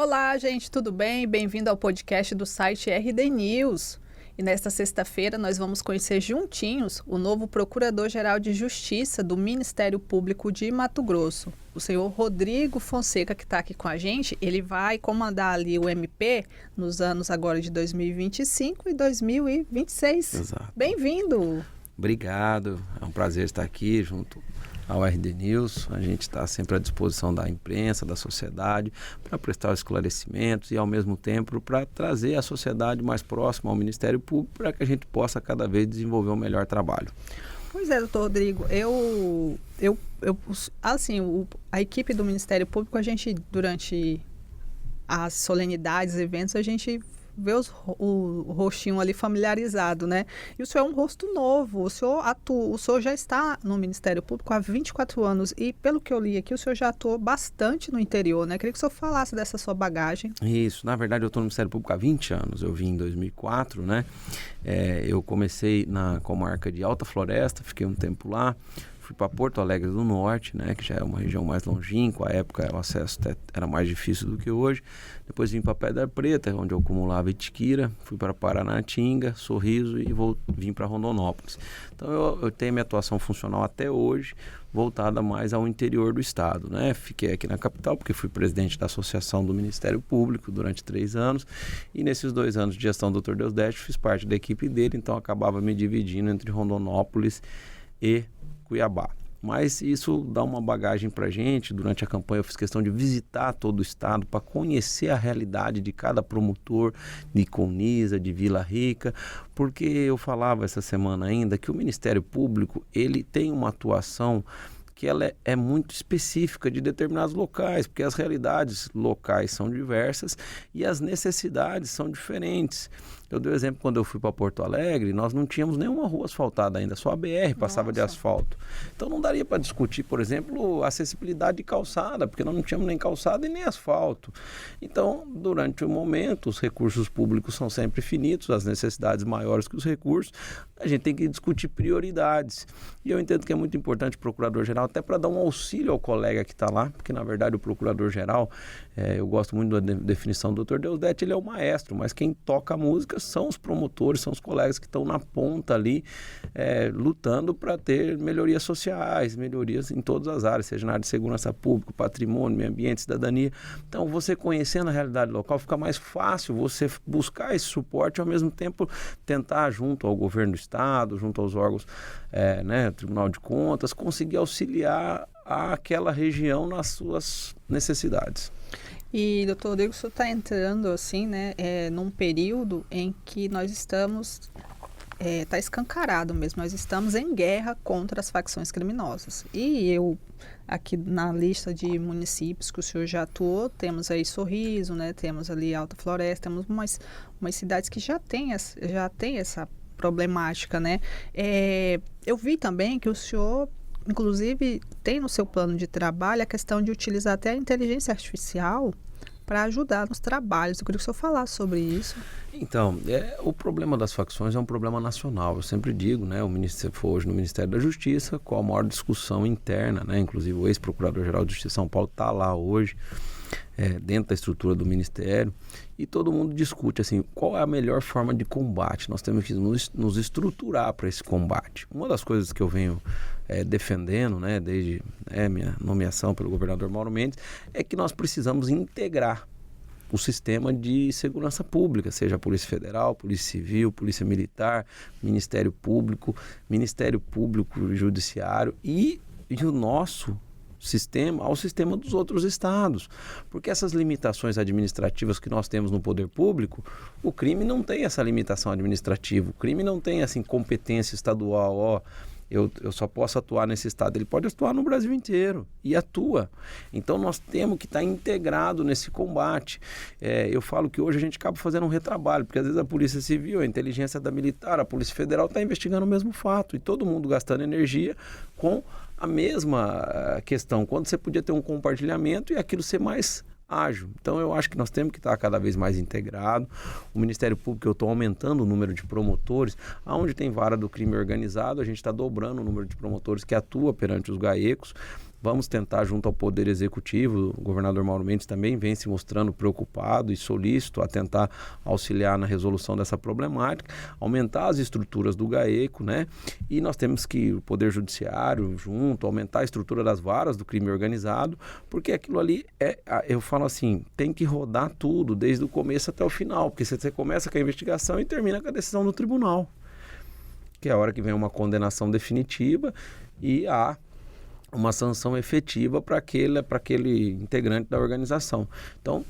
Olá, gente, tudo bem? Bem-vindo ao podcast do site RD News. E nesta sexta-feira nós vamos conhecer juntinhos o novo Procurador-Geral de Justiça do Ministério Público de Mato Grosso. O senhor Rodrigo Fonseca, que está aqui com a gente, ele vai comandar ali o MP nos anos agora de 2025 e 2026. Exato. Bem-vindo! Obrigado, é um prazer estar aqui junto ao RD News. A gente está sempre à disposição da imprensa, da sociedade, para prestar esclarecimentos e, ao mesmo tempo, para trazer a sociedade mais próxima ao Ministério Público para que a gente possa cada vez desenvolver um melhor trabalho. Pois é, doutor Rodrigo, a equipe do Ministério Público, a gente, durante as solenidades, eventos, a gente vê o rostinho ali familiarizado, né? E o senhor é um rosto novo, o senhor já está no Ministério Público há 24 anos e, pelo que eu li aqui, o senhor já atuou bastante no interior, né? Queria que o senhor falasse dessa sua bagagem. Isso, na verdade eu estou no Ministério Público há 20 anos, eu vim em 2004, né? Eu comecei na comarca de Alta Floresta, fiquei um tempo lá. Fui para Porto Alegre do Norte, né, que já é uma região mais longínqua, à época o acesso era mais difícil do que hoje. Depois vim para Pedra Preta, onde eu acumulava Itiquira, fui para Paranatinga, Sorriso e vim para Rondonópolis. Então eu tenho minha atuação funcional até hoje, voltada mais ao interior do estado, né? Fiquei aqui na capital porque fui presidente da Associação do Ministério Público durante 3 anos e nesses 2 anos de gestão do Dr. Deusdedit fiz parte da equipe dele, então acabava me dividindo entre Rondonópolis e Cuiabá. Mas isso dá uma bagagem para a gente. Durante a campanha eu fiz questão de visitar todo o estado para conhecer a realidade de cada promotor de Colniza, de Vila Rica, porque eu falava essa semana ainda que o Ministério Público ele tem uma atuação que ela é muito específica de determinados locais, porque as realidades locais são diversas e as necessidades são diferentes. Eu dei o exemplo quando eu fui para Porto Alegre, nós não tínhamos nenhuma rua asfaltada ainda, só a BR passava de asfalto. Então não daria para discutir, por exemplo, acessibilidade de calçada, porque nós não tínhamos nem calçada e nem asfalto. Então, durante o momento, os recursos públicos são sempre finitos, as necessidades maiores que os recursos, a gente tem que discutir prioridades. E eu entendo que é muito importante o Procurador-Geral, até para dar um auxílio ao colega que está lá, porque na verdade o Procurador-Geral, eu gosto muito da definição do Dr. Deusdedit, ele é o maestro, mas quem toca a música são os promotores, são os colegas que estão na ponta ali, lutando para ter melhorias sociais, melhorias em todas as áreas, seja na área de segurança pública, patrimônio, meio ambiente, cidadania. Então, você conhecendo a realidade local, fica mais fácil você buscar esse suporte e, ao mesmo tempo, tentar, junto ao governo do estado, junto aos órgãos, Tribunal de Contas, conseguir auxiliar aquela região nas suas necessidades. E, doutor Rodrigo, o senhor está entrando, assim, né, num período em que nós estamos, está escancarado mesmo, nós estamos em guerra contra as facções criminosas. E eu, aqui na lista de municípios que o senhor já atuou, temos aí Sorriso, né, temos ali Alta Floresta, temos umas cidades que já tem essa problemática, né. Eu vi também que o senhor, inclusive, tem no seu plano de trabalho a questão de utilizar até a inteligência artificial para ajudar nos trabalhos. Eu queria que o senhor falasse sobre isso. Então, o problema das facções é um problema nacional. Eu sempre digo, né, se for hoje no Ministério da Justiça, qual a maior discussão interna, né, inclusive o ex-procurador-geral de Justiça de São Paulo está lá hoje, dentro da estrutura do Ministério, e todo mundo discute assim, qual é a melhor forma de combate. Nós temos que nos estruturar para esse combate. Uma das coisas que eu venho defendendo, né, desde minha nomeação pelo governador Mauro Mendes, é que nós precisamos integrar o sistema de segurança pública, seja a Polícia Federal, Polícia Civil, Polícia Militar, Ministério Público Judiciário e o nosso sistema ao sistema dos outros estados, porque essas limitações administrativas que nós temos no poder público, o crime não tem essa limitação administrativa, o crime não tem assim competência estadual, eu só posso atuar nesse estado. Ele pode atuar no Brasil inteiro e atua. Então nós temos que estar integrado nesse combate. Eu falo que hoje a gente acaba fazendo um retrabalho, porque às vezes a Polícia Civil, a inteligência da Militar, a Polícia Federal está investigando o mesmo fato e todo mundo gastando energia com a mesma questão, quando você podia ter um compartilhamento e aquilo ser mais ágil. Então eu acho que nós temos que estar cada vez mais integrado. O Ministério Público, eu estou aumentando o número de promotores. Onde tem vara do crime organizado, a gente está dobrando o número de promotores que atua perante os GAECOS. Vamos tentar, junto ao Poder Executivo, o governador Mauro Mendes também vem se mostrando preocupado e solícito a tentar auxiliar na resolução dessa problemática, aumentar as estruturas do GAECO, né? E nós temos que o Poder Judiciário, junto, aumentar a estrutura das varas do crime organizado, porque aquilo ali eu falo assim, tem que rodar tudo, desde o começo até o final, porque você começa com a investigação e termina com a decisão do tribunal, que é a hora que vem uma condenação definitiva e há uma sanção efetiva para aquele integrante da organização. Então,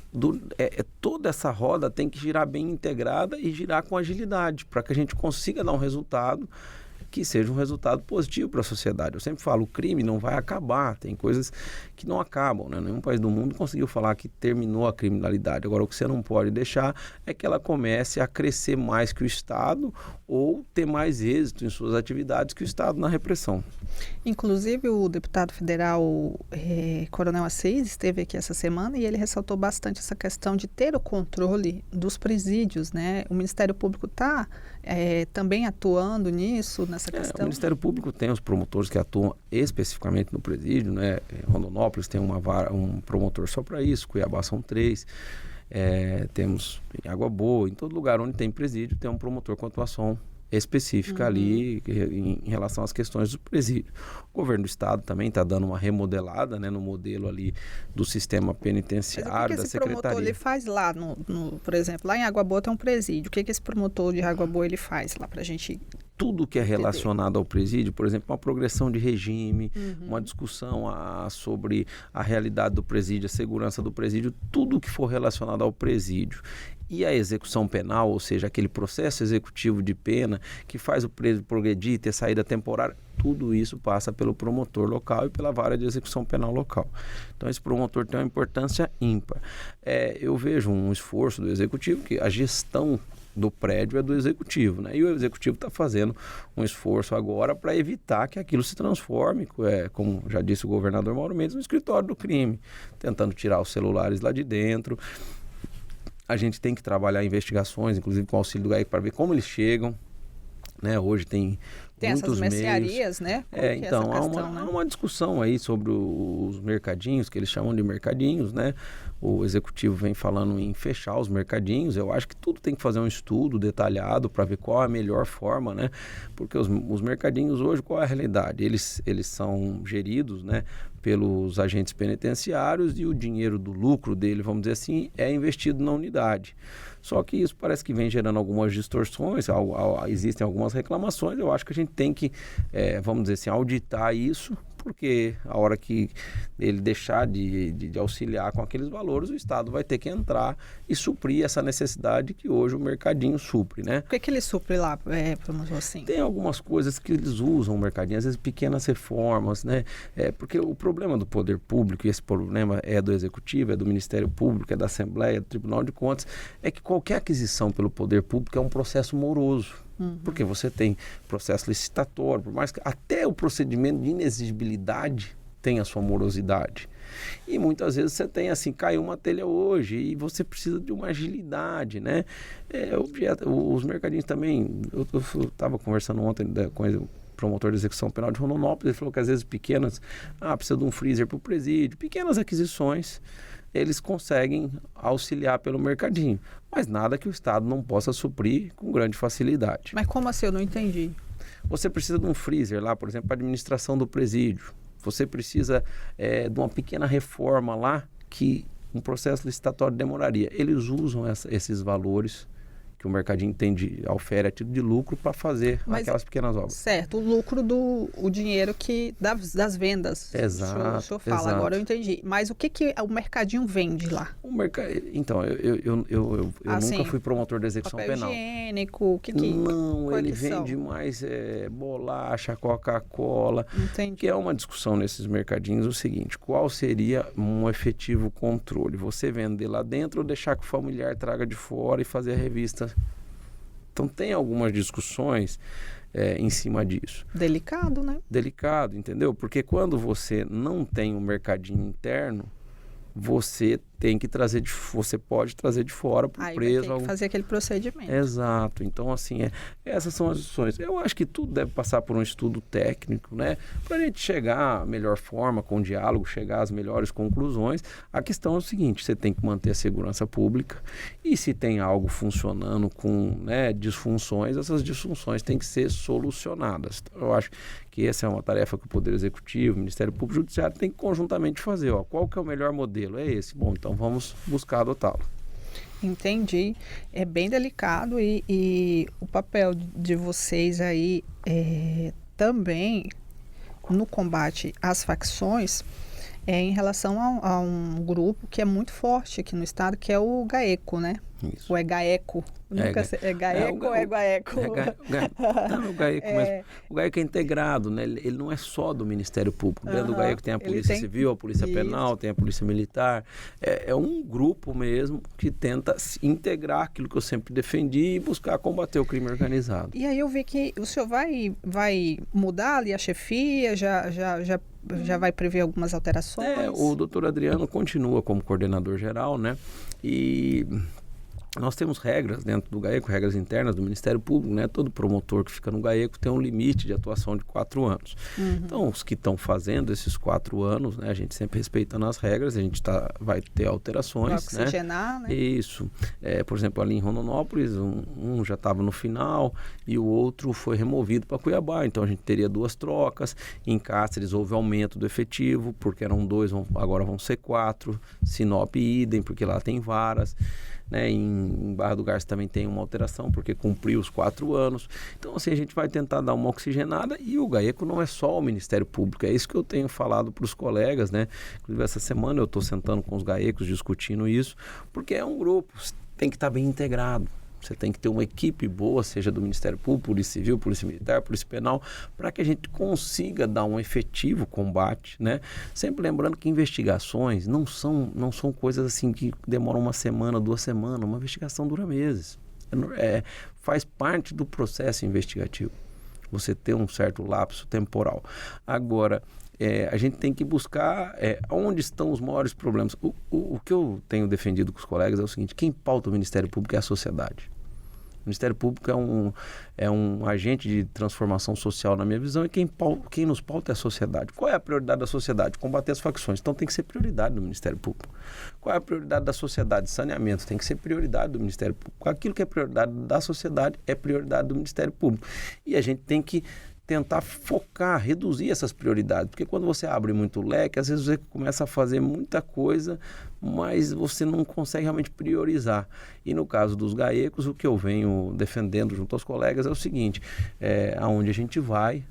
toda essa roda tem que girar bem integrada e girar com agilidade, para que a gente consiga dar um resultado que seja um resultado positivo para a sociedade. Eu sempre falo, o crime não vai acabar, tem coisas que não acabam, né? Nenhum país do mundo conseguiu falar que terminou a criminalidade. Agora, o que você não pode deixar é que ela comece a crescer mais que o Estado ou ter mais êxito em suas atividades que o Estado na repressão. Inclusive, o deputado federal Coronel Assis esteve aqui essa semana e ele ressaltou bastante essa questão de ter o controle dos presídios, né? O Ministério Público está também atuando nisso, nessa questão? O Ministério Público tem os promotores que atuam especificamente no presídio, né? Em Rondonópolis tem um promotor só para isso, Cuiabá são 3. Temos em Água Boa, em todo lugar onde tem presídio tem um promotor com atuação específica ali em relação às questões do presídio. O governo do estado também está dando uma remodelada, né, no modelo ali do sistema penitenciário, da secretaria. Promotor ele faz lá, por exemplo, lá em Água Boa tem um presídio. O que esse promotor de Água Boa ele faz lá para a gente... Tudo que é relacionado ao presídio, por exemplo, uma progressão de regime, uma discussão sobre a realidade do presídio, a segurança do presídio, tudo que for relacionado ao presídio. E a execução penal, ou seja, aquele processo executivo de pena que faz o preso progredir, ter saída temporária, tudo isso passa pelo promotor local e pela vara de execução penal local. Então, esse promotor tem uma importância ímpar. Eu vejo um esforço do executivo, que a gestão do prédio é do executivo, né? E o executivo está fazendo um esforço agora para evitar que aquilo se transforme, como já disse o governador Mauro Mendes, no escritório do crime, tentando tirar os celulares lá de dentro. A gente tem que trabalhar investigações, inclusive com o auxílio do GAECO, para ver como eles chegam, né? Hoje tem muitos essas mercearias, meios. né? Então, há uma discussão aí sobre os mercadinhos, que eles chamam de mercadinhos, né? O executivo vem falando em fechar os mercadinhos. Eu acho que tudo tem que fazer um estudo detalhado para ver qual é a melhor forma, né? Porque os mercadinhos hoje, qual é a realidade? Eles são geridos, né, pelos agentes penitenciários e o dinheiro do lucro dele, vamos dizer assim, é investido na unidade. Só que isso parece que vem gerando algumas distorções, existem algumas reclamações. Eu acho que a gente tem que, vamos dizer assim, auditar isso, porque a hora que ele deixar de auxiliar com aqueles valores, o Estado vai ter que entrar e suprir essa necessidade que hoje o mercadinho supre, né? O que ele supre lá, promotor, assim? Tem algumas coisas que eles usam o mercadinho, às vezes pequenas reformas, né? Porque o problema do poder público, e esse problema é do Executivo, é do Ministério Público, é da Assembleia, do Tribunal de Contas, é que qualquer aquisição pelo poder público é um processo moroso. Porque você tem processo licitatório, por mais que até o procedimento de inexigibilidade tem a sua morosidade. E muitas vezes você tem assim, caiu uma telha hoje e você precisa de uma agilidade, né? Os mercadinhos também, eu estava conversando ontem com o promotor de execução penal de Rondonópolis, ele falou que às vezes pequenas, precisa de um freezer para o presídio, pequenas aquisições, eles conseguem auxiliar pelo mercadinho, mas nada que o Estado não possa suprir com grande facilidade. Mas como assim? Eu não entendi. Você precisa de um freezer lá, por exemplo, para a administração do presídio. Você precisa de uma pequena reforma lá que um processo licitatório demoraria. Eles usam esses valores que o mercadinho ofere a título de lucro para fazer aquelas pequenas obras. Certo, o lucro o dinheiro das vendas. Exato. O senhor fala, exato. Agora eu entendi. Mas o que o mercadinho vende lá? Então, eu nunca fui promotor de execução papel penal. Higiênico, Não, ele vende mais bolacha, Coca-Cola. Entendi. Que é uma discussão nesses mercadinhos o seguinte: qual seria um efetivo controle? Você vender lá dentro ou deixar que o familiar traga de fora e fazer a revista? Então tem algumas discussões em cima disso. Delicado, né? Delicado, entendeu? Porque quando você não tem um mercadinho interno, você tem que trazer você pode trazer de fora para o preso. Aí vai ter que fazer aquele procedimento. Exato. Então, assim, essas são as decisões. Eu acho que tudo deve passar por um estudo técnico, né? Para a gente chegar à melhor forma, com diálogo, chegar às melhores conclusões. A questão é o seguinte, você tem que manter a segurança pública e se tem algo funcionando com, né, disfunções, essas disfunções têm que ser solucionadas. Então, eu acho que essa é uma tarefa que o Poder Executivo, o Ministério Público e o Judiciário tem que conjuntamente fazer. Ó, qual que é o melhor modelo? É esse. Bom, então vamos buscar adotá-lo. Entendi. É bem delicado e o papel de vocês aí também no combate às facções em relação a um grupo que é muito forte aqui no estado, que é o GAECO, né? Isso. Ou é GAECO? É GAECO ou é GAECO? Não, o GAECO, mas o GAECO é integrado, né? Ele não é só do Ministério Público. Dentro do GAECO tem a Polícia Civil, a Polícia Penal, tem a Polícia Militar. É um grupo mesmo que tenta integrar aquilo que eu sempre defendi e buscar combater o crime organizado. E aí eu vi que o senhor vai mudar ali a chefia, já vai prever algumas alterações? O doutor Adriano continua como coordenador geral, né? E nós temos regras dentro do GAECO, regras internas do Ministério Público, né? Todo promotor que fica no GAECO tem um limite de atuação de 4 anos. Uhum. Então, os que estão fazendo esses 4 anos, né? A gente sempre respeitando as regras, a gente vai ter alterações, pra oxigenar, né? Isso. Por exemplo, ali em Rondonópolis, um já estava no final e o outro foi removido para Cuiabá. Então, a gente teria 2 trocas. Em Cáceres houve aumento do efetivo, porque eram 2, agora vão ser 4. Sinop idem, porque lá tem varas. Né, em Barra do Garça também tem uma alteração, porque cumpriu os 4 anos. Então, assim, a gente vai tentar dar uma oxigenada e o GAECO não é só o Ministério Público, é isso que eu tenho falado para os colegas, né? Inclusive, essa semana eu estou sentando com os GAECos discutindo isso, porque é um grupo, tem que estar bem integrado. Você tem que ter uma equipe boa, seja do Ministério Público, Polícia Civil, Polícia Militar, Polícia Penal, para que a gente consiga dar um efetivo combate, né? Sempre lembrando que investigações não são coisas assim que demoram 1 semana, 2 semanas. Uma investigação dura meses. Faz parte do processo investigativo. Você ter um certo lapso temporal. Agora, a gente tem que buscar onde estão os maiores problemas. O que eu tenho defendido com os colegas é o seguinte: quem pauta o Ministério Público é a sociedade. O Ministério Público é um agente de transformação social, na minha visão, e quem nos pauta é a sociedade. Qual é a prioridade da sociedade? Combater as facções. Então tem que ser prioridade do Ministério Público. Qual é a prioridade da sociedade? Saneamento. Tem que ser prioridade do Ministério Público. Aquilo que é prioridade da sociedade é prioridade do Ministério Público. E a gente tem que tentar focar, reduzir essas prioridades, porque quando você abre muito o leque, às vezes você começa a fazer muita coisa, mas você não consegue realmente priorizar. E no caso dos GAECos, o que eu venho defendendo junto aos colegas é o seguinte: aonde a gente vai,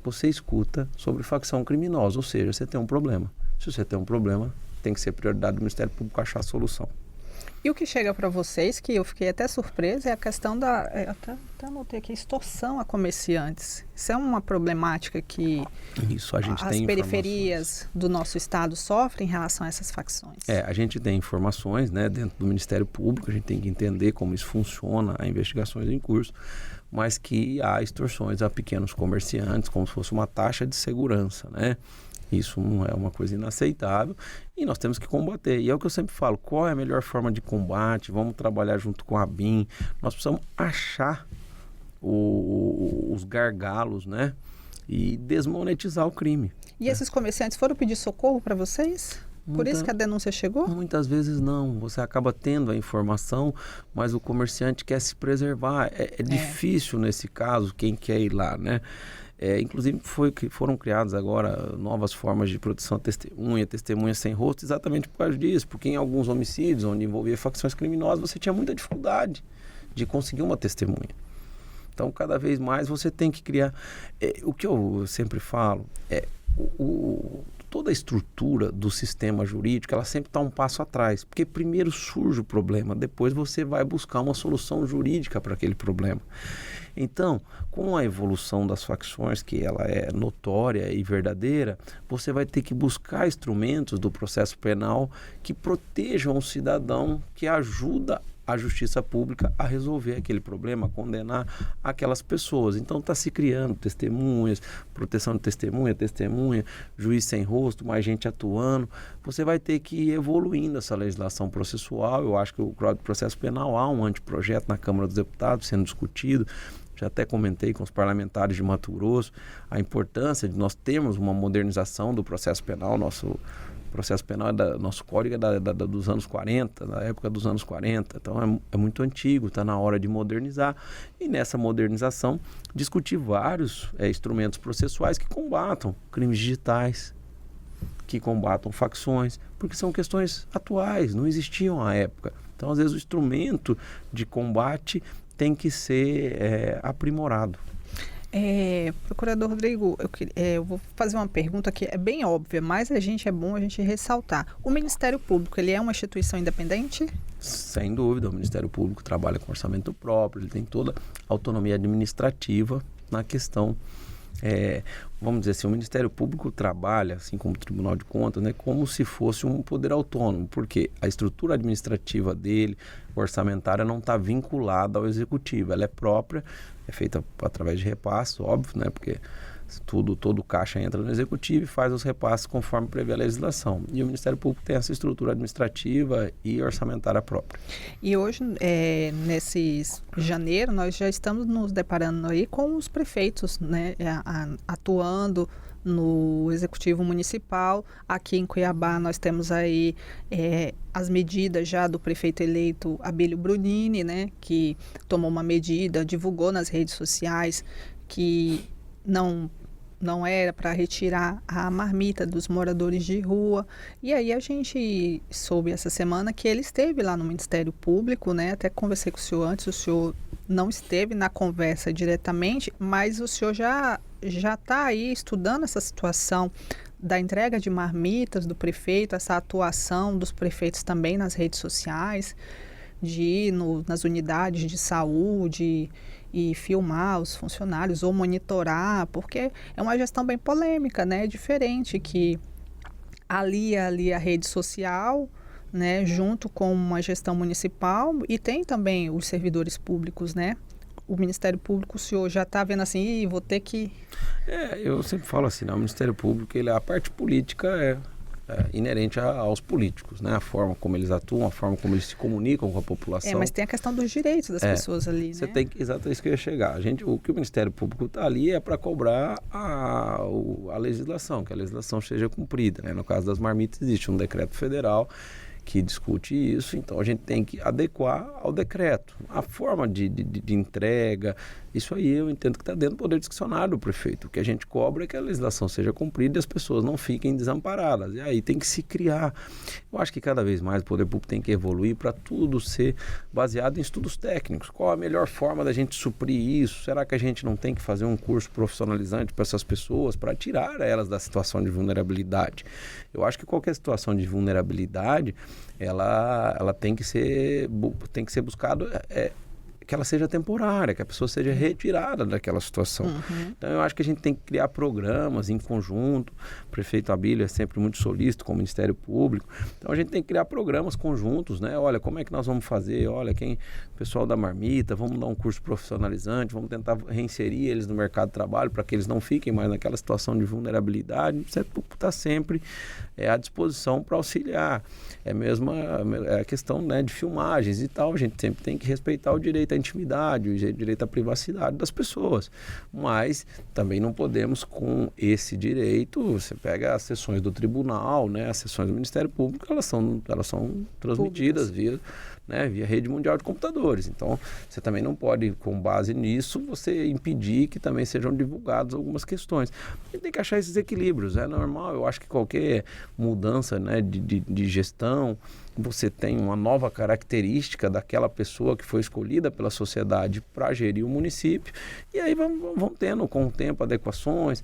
você escuta sobre facção criminosa, ou seja, você tem um problema. Se você tem um problema, tem que ser prioridade do Ministério Público achar a solução. E o que chega para vocês, que eu fiquei até surpresa, é a questão da... até anotei aqui, extorsão a comerciantes. Isso é uma problemática que a gente as periferias do nosso estado sofrem em relação a essas facções. A gente tem informações, né, dentro do Ministério Público, a gente tem que entender como isso funciona, há investigações em curso, mas que há extorsões a pequenos comerciantes, como se fosse uma taxa de segurança, né? Isso não é uma coisa inaceitável e nós temos que combater. E é o que eu sempre falo: qual é a melhor forma de combate? Vamos trabalhar junto com a BIM. Nós precisamos achar os gargalos, né? E desmonetizar o crime. E esses comerciantes foram pedir socorro para vocês? Por isso que a denúncia chegou? Muitas vezes não. Você acaba tendo a informação, mas o comerciante quer se preservar. É difícil nesse caso quem quer ir lá, né? Inclusive foram criadas agora novas formas de proteção à testemunha sem rosto, exatamente por causa disso, porque em alguns homicídios onde envolvia facções criminosas você tinha muita dificuldade de conseguir uma testemunha. Então cada vez mais você tem que criar, o que eu sempre falo toda a estrutura do sistema jurídico, ela sempre está um passo atrás, porque primeiro surge o problema, depois você vai buscar uma solução jurídica para aquele problema. Então, com a evolução das facções, que ela é notória e verdadeira, você vai ter que buscar instrumentos do processo penal que protejam o cidadão, que ajuda a justiça pública a resolver aquele problema, a condenar aquelas pessoas. Então está se criando testemunhas, proteção de testemunha, juiz sem rosto, mais gente atuando. Você vai ter que ir evoluindo essa legislação processual. Eu acho que o Código de Processo Penal há um anteprojeto na Câmara dos Deputados sendo discutido. Já até comentei com os parlamentares de Mato Grosso a importância de nós termos uma modernização do processo penal. Nosso processo penal, nosso código é dos anos 40, da época dos anos 40. Então é muito antigo, está na hora de modernizar. E nessa modernização, discutir vários instrumentos processuais que combatam crimes digitais, que combatam facções, porque são questões atuais, não existiam à época. Então, às vezes, o instrumento de combate tem que ser aprimorado. Procurador Rodrigo, eu vou fazer uma pergunta que é bem óbvia, mas é bom a gente ressaltar. O Ministério Público, ele é uma instituição independente? Sem dúvida, o Ministério Público trabalha com orçamento próprio, ele tem toda a autonomia administrativa na questão. Vamos dizer assim, o Ministério Público trabalha, assim como o Tribunal de Contas, né, como se fosse um poder autônomo, porque a estrutura administrativa dele, orçamentária, não está vinculada ao Executivo, ela é própria, é feita através de repasses, óbvio, né, porque todo caixa entra no Executivo e faz os repasses conforme prevê a legislação. E o Ministério Público tem essa estrutura administrativa e orçamentária própria. E hoje, nesse janeiro, nós já estamos nos deparando aí com os prefeitos, né, atuando no Executivo Municipal. Aqui em Cuiabá nós temos aí as medidas já do prefeito eleito Abílio Brunini, né, que tomou uma medida, divulgou nas redes sociais que não era para retirar a marmita dos moradores de rua. E aí a gente soube essa semana que ele esteve lá no Ministério Público, né? Até conversei com o senhor antes, o senhor não esteve na conversa diretamente, mas o senhor já está aí estudando essa situação da entrega de marmitas do prefeito, essa atuação dos prefeitos também nas redes sociais, de ir nas unidades de saúde e filmar os funcionários ou monitorar, porque é uma gestão bem polêmica, né? É diferente que alia a rede social, né, junto com uma gestão municipal, e tem também os servidores públicos, né? O Ministério Público, o senhor já está vendo assim, vou ter que... Eu sempre falo assim, né? O Ministério Público, a parte política é inerente aos políticos, né? A forma como eles atuam, a forma como eles se comunicam com a população. Mas tem a questão dos direitos das pessoas ali, você né? tem que, exatamente isso que eu ia chegar. O que o Ministério Público está ali é para cobrar a legislação, que a legislação seja cumprida, né? No caso das marmitas, existe um decreto federal que discute isso, então a gente tem que adequar ao decreto. A forma de entrega, isso aí eu entendo que está dentro do poder discricionário do prefeito. O que a gente cobra é que a legislação seja cumprida e as pessoas não fiquem desamparadas. E aí tem que se criar. Eu acho que cada vez mais o poder público tem que evoluir para tudo ser baseado em estudos técnicos. Qual a melhor forma da gente suprir isso? Será que a gente não tem que fazer um curso profissionalizante para essas pessoas, para tirar elas da situação de vulnerabilidade? Eu acho que qualquer situação de vulnerabilidade, ela tem que ser buscado que ela seja temporária, que a pessoa seja retirada daquela situação. Uhum. Então, eu acho que a gente tem que criar programas em conjunto. O prefeito Abílio é sempre muito solícito com o Ministério Público. Então, a gente tem que criar programas conjuntos, né? Olha, como é que nós vamos fazer? Olha, o pessoal da marmita, vamos dar um curso profissionalizante, vamos tentar reinserir eles no mercado de trabalho para que eles não fiquem mais naquela situação de vulnerabilidade. O Ministério Público está sempre à disposição para auxiliar. É mesmo a questão, né, de filmagens e tal. A gente sempre tem que respeitar o direito à intimidade, o direito à privacidade das pessoas. Mas também não podemos, com esse direito, você pega as sessões do tribunal, né, as sessões do Ministério Público, elas são transmitidas via rede mundial de computadores. Então, você também não pode, com base nisso, você impedir que também sejam divulgadas algumas questões. A gente tem que achar esses equilíbrios, é normal. Eu acho que qualquer mudança, né, de gestão, você tem uma nova característica daquela pessoa que foi escolhida pela sociedade para gerir o município, e aí vão tendo com o tempo adequações.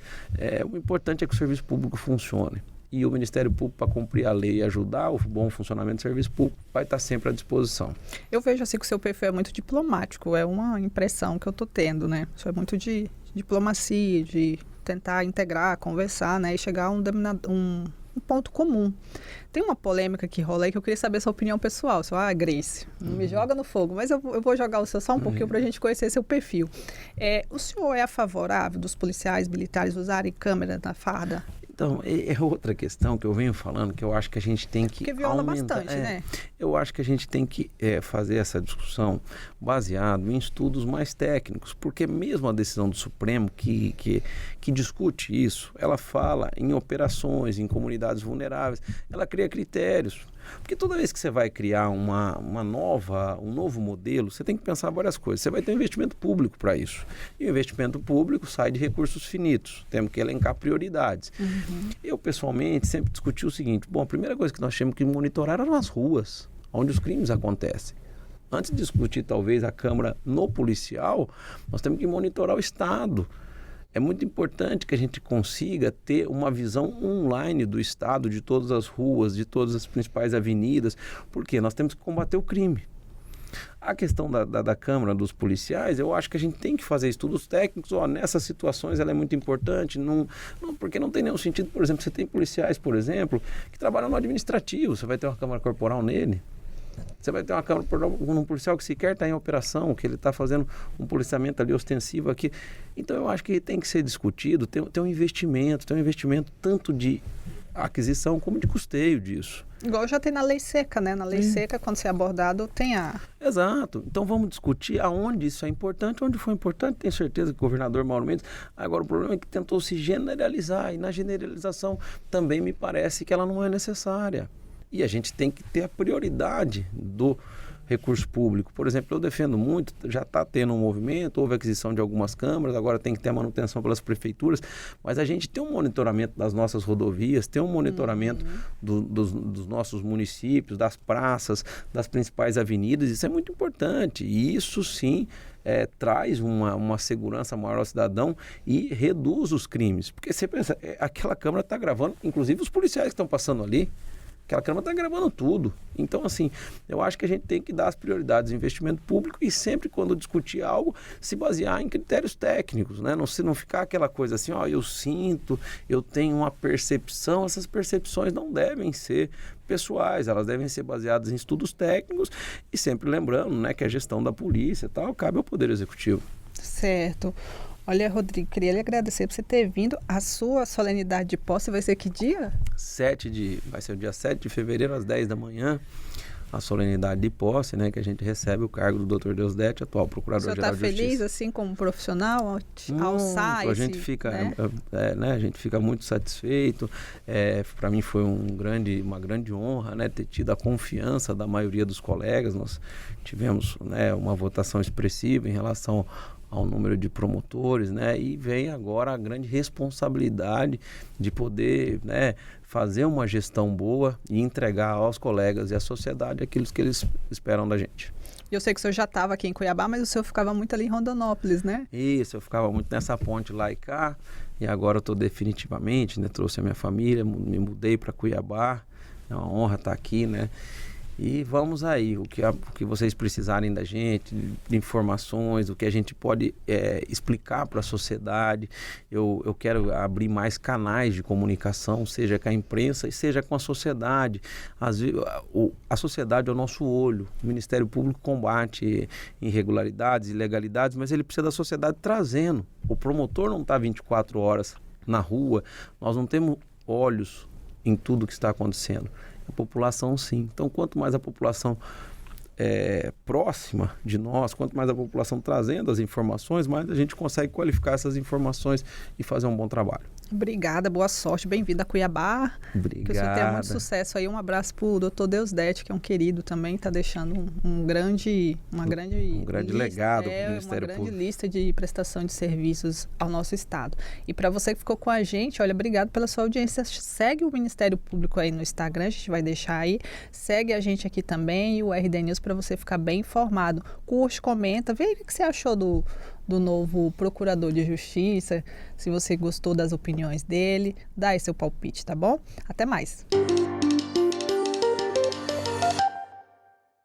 O importante é que o serviço público funcione. E o Ministério Público, para cumprir a lei e ajudar o bom funcionamento do serviço público, vai estar sempre à disposição. Eu vejo assim que o seu perfil é muito diplomático, é uma impressão que eu estou tendo, né? Isso é muito de diplomacia, de tentar integrar, conversar, né? E chegar a um um ponto comum. Tem uma polêmica que rola aí que eu queria saber sua opinião pessoal. Grace, não me joga no fogo, mas eu vou jogar o seu só um pouquinho para a gente conhecer seu perfil. O senhor é favorável dos policiais militares usarem câmera na farda? Então, é outra questão que eu venho falando, que eu acho que a gente tem que Porque viola aumentar, bastante, né? Eu acho que a gente tem que fazer essa discussão baseado em estudos mais técnicos, porque mesmo a decisão do Supremo que discute isso, ela fala em operações, em comunidades vulneráveis, ela cria critérios. Porque toda vez que você vai criar um novo modelo, você tem que pensar várias coisas. Você vai ter um investimento público para isso. E o investimento público sai de recursos finitos. Temos que elencar prioridades. Uhum. Eu, pessoalmente, sempre discuti o seguinte. Bom, a primeira coisa que nós tínhamos que monitorar eram as ruas, onde os crimes acontecem. Antes de discutir, talvez, a Câmara no policial, nós temos que monitorar o Estado. É muito importante que a gente consiga ter uma visão online do Estado, de todas as ruas, de todas as principais avenidas, porque nós temos que combater o crime. A questão da Câmara dos policiais, eu acho que a gente tem que fazer estudos técnicos. Nessas situações ela é muito importante, porque não tem nenhum sentido. Por exemplo, você tem policiais, por exemplo, que trabalham no administrativo, você vai ter uma câmara corporal nele. Você vai ter uma câmara num policial que sequer está em operação, que ele está fazendo um policiamento ali ostensivo aqui. Então eu acho que tem que ser discutido, tem um investimento tanto de aquisição como de custeio disso. Igual já tem na lei seca, né? Na lei seca, quando você é abordado, tem a... Exato. Então vamos discutir aonde isso é importante, onde foi importante. Tenho certeza que o governador Mauro Mendes... Agora, o problema é que tentou se generalizar, e na generalização também me parece que ela não é necessária. E a gente tem que ter a prioridade do recurso público. Por exemplo, eu defendo muito, já está tendo um movimento, houve aquisição de algumas câmaras, agora tem que ter a manutenção pelas prefeituras, mas a gente tem um monitoramento das nossas rodovias, tem um monitoramento dos nossos municípios, das praças, das principais avenidas, isso é muito importante. E isso sim traz uma segurança maior ao cidadão e reduz os crimes. Porque você pensa, aquela câmera está gravando, inclusive os policiais que estão passando ali, aquela câmera está gravando tudo. Então, assim, eu acho que a gente tem que dar as prioridades do investimento público e sempre quando discutir algo, se basear em critérios técnicos, né? Não ficar aquela coisa assim, eu sinto, eu tenho uma percepção. Essas percepções não devem ser pessoais, elas devem ser baseadas em estudos técnicos e sempre lembrando, né, que a gestão da polícia e tal cabe ao Poder Executivo. Certo. Olha, Rodrigo, queria lhe agradecer por você ter vindo. A sua solenidade de posse vai ser que dia? Vai ser o dia 7 de fevereiro, às 10 da manhã. A solenidade de posse, né, que a gente recebe o cargo do Dr. Deusdedit, atual Procurador-Geral de Justiça. O senhor está feliz, assim, como profissional, alçar a gente fica, a gente fica muito satisfeito. Para mim foi uma grande honra, né, ter tido a confiança da maioria dos colegas. Nós tivemos, né, uma votação expressiva em relação ao número de promotores, né? E vem agora a grande responsabilidade de poder, né, fazer uma gestão boa e entregar aos colegas e à sociedade aquilo que eles esperam da gente. Eu sei que o senhor já estava aqui em Cuiabá, mas o senhor ficava muito ali em Rondonópolis, né? Isso, eu ficava muito nessa ponte lá e cá, e agora eu estou definitivamente, né, trouxe a minha família, me mudei para Cuiabá, é uma honra estar aqui, né? E vamos aí, o que vocês precisarem da gente, de informações, o que a gente pode explicar para a sociedade. Eu quero abrir mais canais de comunicação, seja com a imprensa e seja com a sociedade. A sociedade é o nosso olho. O Ministério Público combate irregularidades, ilegalidades, mas ele precisa da sociedade trazendo. O promotor não está 24 horas na rua, nós não temos olhos em tudo que está acontecendo. A população sim. Então, quanto mais a população próxima de nós, quanto mais a população trazendo as informações, mais a gente consegue qualificar essas informações e fazer um bom trabalho. Obrigada, boa sorte, bem-vindo a Cuiabá. Obrigado. Que o senhor tenha muito sucesso aí. Um abraço para o Dr. Deusdedit, que é um querido também, está deixando um grande legado para o Ministério Público. Uma grande Público. Lista de prestação de serviços ao nosso estado. E para você que ficou com a gente, olha, obrigado pela sua audiência. Segue o Ministério Público aí no Instagram, a gente vai deixar aí. Segue a gente aqui também e o RD News para você ficar bem informado. Curte, comenta, vê o que você achou do novo Procurador de Justiça, se você gostou das opiniões dele, dá aí seu palpite, tá bom? Até mais!